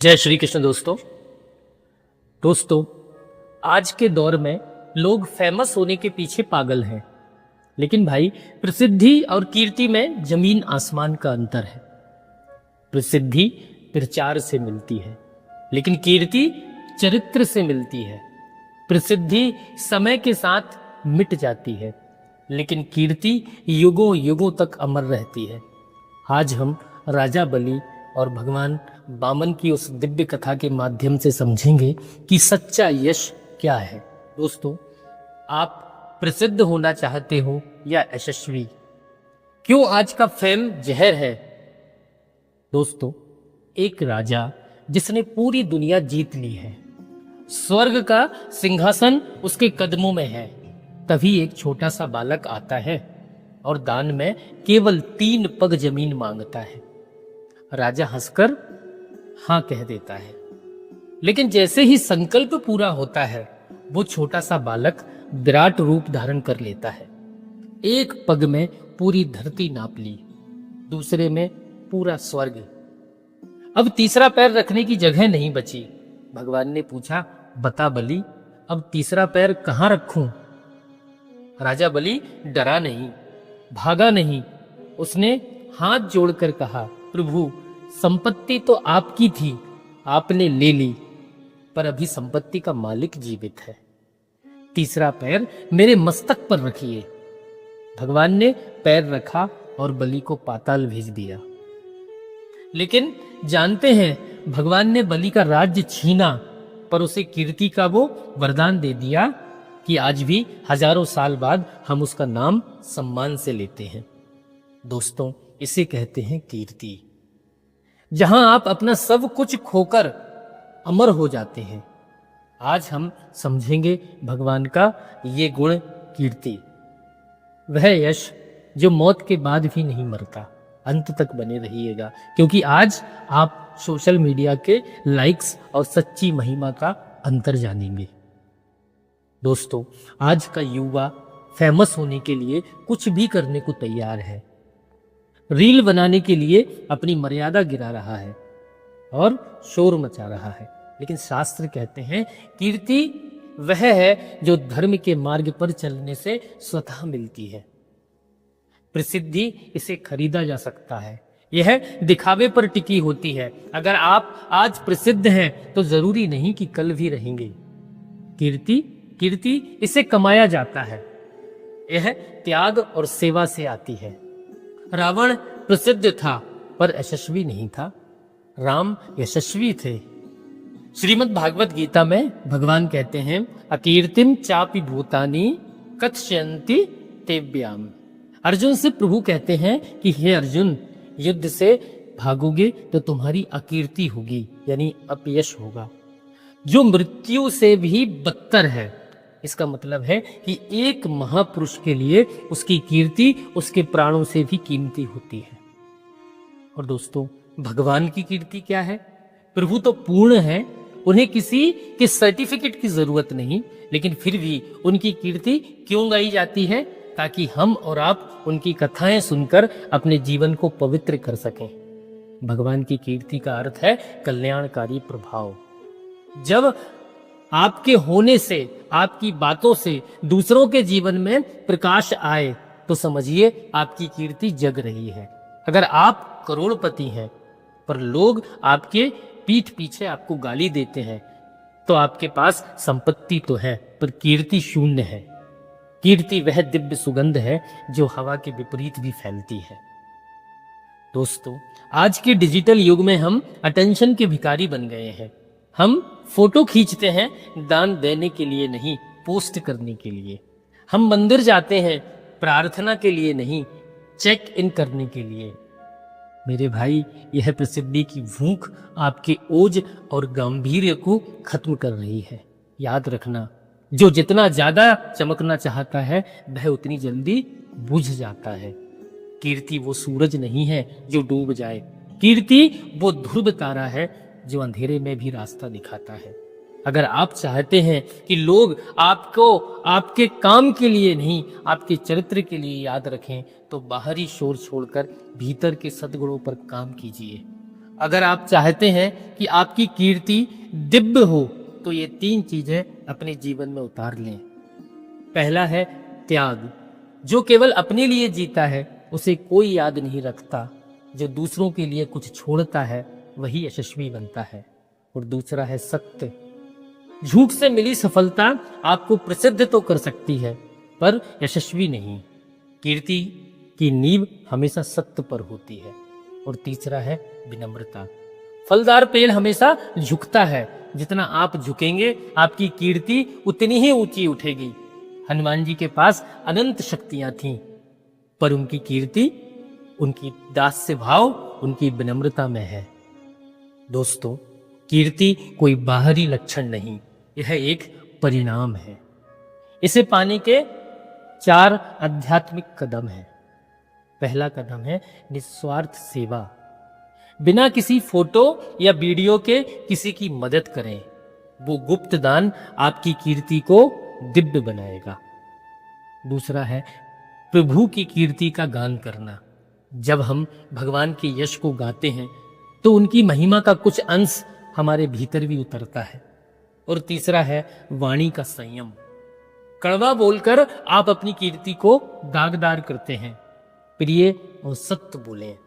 जय श्री कृष्ण दोस्तों आज के दौर में लोग फेमस होने के पीछे पागल हैं। लेकिन भाई, प्रसिद्धि और कीर्ति में जमीन आसमान का अंतर है। प्रसिद्धि प्रचार से मिलती है, लेकिन कीर्ति चरित्र से मिलती है। प्रसिद्धि समय के साथ मिट जाती है, लेकिन कीर्ति युगों युगों तक अमर रहती है। आज हम राजा बलि और भगवान वामन की उस दिव्य कथा के माध्यम से समझेंगे कि सच्चा यश क्या है। दोस्तों, आप प्रसिद्ध होना चाहते हो या यशस्वी? क्यों आज का फेम जहर है? दोस्तों, एक राजा जिसने पूरी दुनिया जीत ली है, स्वर्ग का सिंहासन उसके कदमों में है, तभी एक छोटा सा बालक आता है और दान में केवल 3 पग जमीन मांगता है। राजा हंसकर हां कह देता है, लेकिन जैसे ही संकल्प पूरा होता है, वो छोटा सा बालक विराट रूप धारण कर लेता है। एक पग में पूरी धरती नाप ली, दूसरे में पूरा स्वर्ग। अब तीसरा पैर रखने की जगह नहीं बची। भगवान ने पूछा, बता बलि, अब तीसरा पैर कहां रखूं? राजा बलि डरा नहीं, भागा नहीं। उसने हाथ जोड़कर कहा, प्रभु, संपत्ति तो आपकी थी, आपने ले ली, पर अभी संपत्ति का मालिक जीवित है। तीसरा पैर मेरे मस्तक पर रखिए। भगवान ने पैर रखा और बलि को पाताल भेज दिया। लेकिन जानते हैं, भगवान ने बलि का राज्य छीना, पर उसे कीर्ति का वो वरदान दे दिया कि आज भी हजारों साल बाद हम उसका नाम सम्मान से लेते हैं। दोस्तों, इसे कहते हैं कीर्ति। जहां आप अपना सब कुछ खोकर अमर हो जाते हैं। आज हम समझेंगे भगवान का ये गुण, कीर्ति, वह यश जो मौत के बाद भी नहीं मरता। अंत तक बने रहिएगा, क्योंकि आज आप सोशल मीडिया के लाइक्स और सच्ची महिमा का अंतर जानेंगे। दोस्तों, आज का युवा फेमस होने के लिए कुछ भी करने को तैयार है। रील बनाने के लिए अपनी मर्यादा गिरा रहा है और शोर मचा रहा है। लेकिन शास्त्र कहते हैं, कीर्ति वह है जो धर्म के मार्ग पर चलने से स्वतः मिलती है। प्रसिद्धि इसे खरीदा जा सकता है, यह दिखावे पर टिकी होती है। अगर आप आज प्रसिद्ध हैं तो जरूरी नहीं कि कल भी रहेंगे। कीर्ति इसे कमाया जाता है, यह त्याग और सेवा से आती है। रावण प्रसिद्ध था पर यशस्वी नहीं था, राम यशस्वी थे। श्रीमद् भागवत गीता में भगवान कहते हैं, अकीर्तिम चापि भूतानि कथयन्ति तेभ्याम। अर्जुन से प्रभु कहते हैं कि हे अर्जुन, युद्ध से भागोगे तो तुम्हारी अकीर्ति होगी, यानी अपयश होगा, जो मृत्यु से भी बदतर है। इसका मतलब है कि एक महापुरुष के लिए उसकी कीर्ति उसके प्राणों से भी कीमती होती है। और दोस्तों, भगवान की कीर्ति क्या है? प्रभु तो पूर्ण है, उन्हें किसी के सर्टिफिकेट की जरूरत नहीं, लेकिन फिर भी उनकी कीर्ति क्यों गाई जाती है? ताकि हम और आप उनकी कथाएं सुनकर अपने जीवन को पवित्र कर सकें। भगवान की कीर्ति का अर्थ है कल्याणकारी प्रभाव। जब आपके होने से, आपकी बातों से दूसरों के जीवन में प्रकाश आए, तो समझिए आपकी कीर्ति जग रही है। अगर आप करोड़पति हैं पर लोग आपके पीठ पीछे आपको गाली देते हैं, तो आपके पास संपत्ति तो है पर कीर्ति शून्य है। कीर्ति वह दिव्य सुगंध है जो हवा के विपरीत भी फैलती है। दोस्तों, आज के डिजिटल युग में हम अटेंशन के भिखारी बन गए हैं। हम फोटो खींचते हैं दान देने के लिए नहीं, पोस्ट करने के लिए। हम मंदिर जाते हैं प्रार्थना के लिए नहीं, चेक इन करने के लिए। मेरे भाई, यह प्रसिद्धि की भूख आपके ओज और गांभीर्य को खत्म कर रही है। याद रखना, जो जितना ज्यादा चमकना चाहता है वह उतनी जल्दी बुझ जाता है। कीर्ति वो सूरज नहीं है जो डूब जाए, कीर्ति वो ध्रुव तारा है जो अंधेरे में भी रास्ता दिखाता है। अगर आप चाहते हैं कि लोग आपको आपके काम के लिए नहीं, आपके चरित्र के लिए याद रखें, तो बाहरी शोर छोड़कर भीतर के सद्गुणों पर काम कीजिए। अगर आप चाहते हैं कि आपकी कीर्ति दिव्य हो तो ये 3 चीजें अपने जीवन में उतार लें। पहला है त्याग। जो केवल अपने लिए जीता है उसे कोई याद नहीं रखता। जो दूसरों के लिए कुछ छोड़ता है वही यशस्वी बनता है। और दूसरा है सत्य। झूठ से मिली सफलता आपको प्रसिद्ध तो कर सकती है पर यशस्वी नहीं। कीर्ति की नींव हमेशा सत्य पर होती है। और तीसरा है विनम्रता। फलदार पेड़ हमेशा झुकता है। जितना आप झुकेंगे आपकी कीर्ति उतनी ही ऊंची उठेगी। हनुमान जी के पास अनंत शक्तियां थीं पर उनकी कीर्ति उनकी दास्य भाव, उनकी विनम्रता में है। दोस्तों, कीर्ति कोई बाहरी लक्षण नहीं, यह एक परिणाम है। इसे पाने के 4 आध्यात्मिक कदम हैं। पहला कदम है निस्वार्थ सेवा। बिना किसी फोटो या वीडियो के किसी की मदद करें। वो गुप्त दान आपकी कीर्ति को दिव्य बनाएगा। दूसरा है प्रभु की कीर्ति का गान करना। जब हम भगवान के यश को गाते हैं तो उनकी महिमा का कुछ अंश हमारे भीतर भी उतरता है। और तीसरा है वाणी का संयम। कड़वा बोलकर आप अपनी कीर्ति को दागदार करते हैं। प्रिय और सत्य बोलें।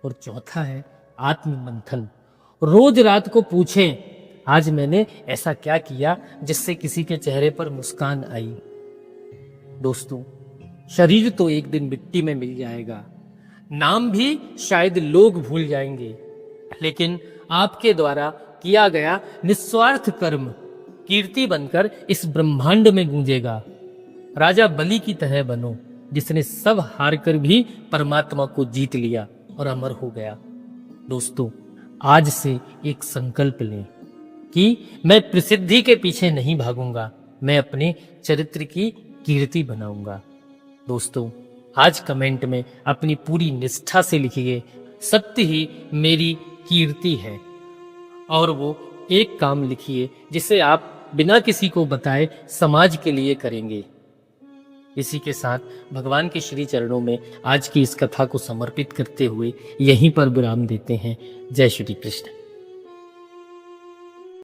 और चौथा है आत्ममंथन। रोज रात को पूछें, आज मैंने ऐसा क्या किया जिससे किसी के चेहरे पर मुस्कान आई। दोस्तों, शरीर तो एक दिन मिट्टी में मिल जाएगा, नाम भी शायद लोग भूल जाएंगे, लेकिन आपके द्वारा किया गया निस्वार्थ कर्म कीर्ति बनकर इस ब्रह्मांड में गूंजेगा। राजा बलि की तरह बनो, जिसने सब हार कर भी परमात्मा को जीत लिया और अमर हो गया। दोस्तों, आज से एक संकल्प लें कि मैं प्रसिद्धि के पीछे नहीं भागूंगा, मैं अपने चरित्र की कीर्ति बनाऊंगा। दोस्तों, आज कमेंट में अपनी पूरी निष्ठा से लिखिए, सत्य ही मेरी कीर्ति है। और वो एक काम लिखिए जिसे आप बिना किसी को बताए समाज के लिए करेंगे। इसी के साथ भगवान के श्री चरणों में आज की इस कथा को समर्पित करते हुए यहीं पर विराम देते हैं। जय श्री कृष्ण।